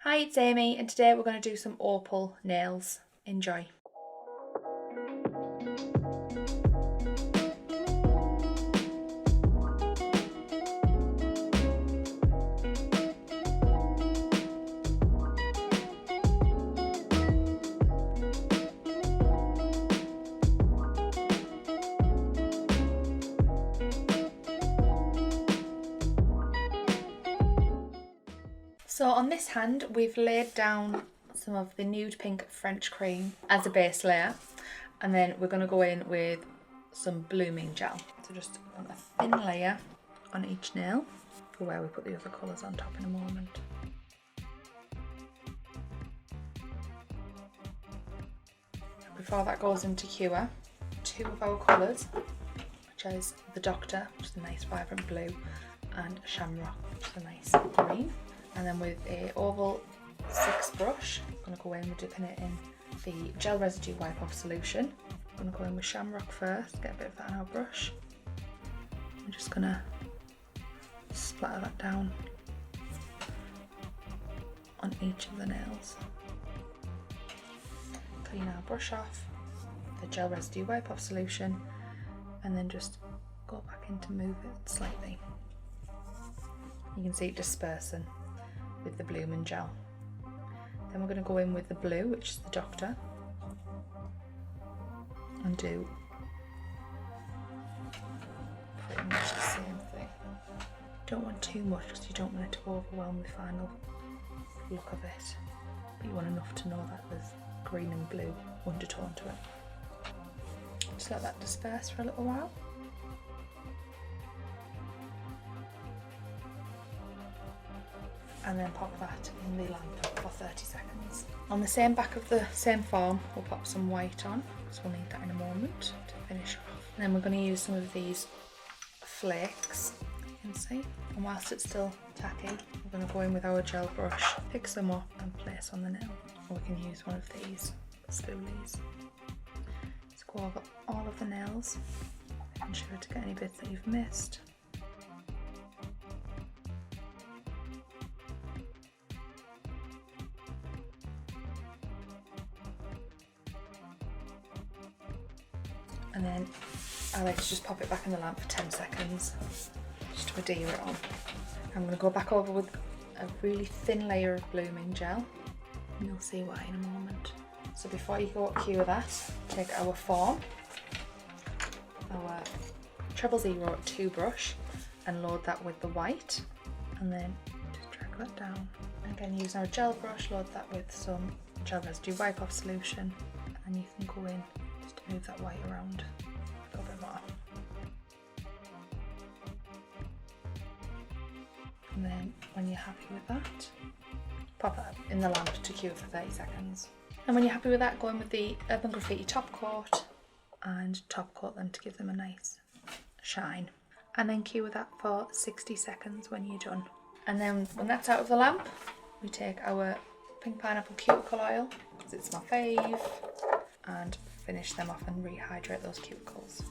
Hi, it's Amy, and today we're going to do some Opal nails. Enjoy. So on this hand, we've laid down some of the nude pink French cream as a base layer, and then we're going to go in with some blooming gel. So just a thin layer on each nail for where we put the other colours on top in a moment. Before that goes into cure, two of our colours, which is the Doctor, which is a nice vibrant blue, and Shamrock, which is a nice green. And then with a Oval 6 brush, I'm going to go in, we're dipping it in the gel residue wipe off solution. I'm going to go in with Shamrock first, get a bit of that on our brush. I'm just going to splatter that down on each of the nails. Clean our brush off, the gel residue wipe off solution, and then just go back in to move it slightly. You can see it dispersing with the blooming gel. Then we're going to go in with the blue, which is the Doctor, and do pretty much the same thing. Don't want too much because you don't want it to overwhelm the final look of it, but you want enough to know that there's green and blue undertone to it. Just let that disperse for a little while. And then pop that in the lamp for 30 seconds. On the same back of the same form, we'll pop some white on, because we'll need that in a moment to finish off. And then we're going to use some of these flakes, you can see. And whilst it's still tacky, we're going to go in with our gel brush, pick some up and place on the nail. Or we can use one of these spoolies. Let's go over all of the nails, making sure to get any bits that you've missed. And then I like to just pop it back in the lamp for 10 seconds, just to adhere it on. I'm going to go back over with a really thin layer of blooming gel, and you'll see why in a moment. So before you go cure that, take our form, our 000 brush, and load that with the white, and then just drag that down. Again, use our gel brush, load that with some gel residue wipe off solution, and you can go in just to move that white around a little bit more. And then when you're happy with that, pop that in the lamp to cure for 30 seconds. And when you're happy with that, go in with the Urban Graffiti top coat and top coat them to give them a nice shine. And then cure that for 60 seconds when you're done. And then when that's out of the lamp, we take our pink pineapple cuticle oil, because it's my fave, and finish them off and rehydrate those cuticles.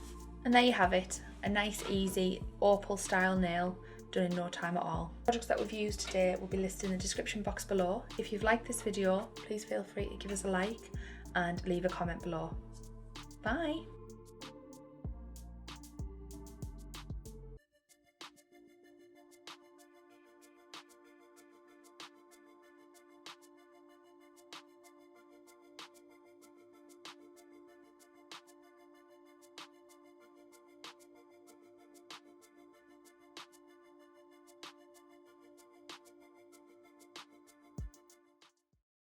And there you have it, a nice easy Opal style nail done in no time at all. Products that we've used today will be listed in the description box below. If you've liked this video, please feel free to give us a like and leave a comment below. Bye!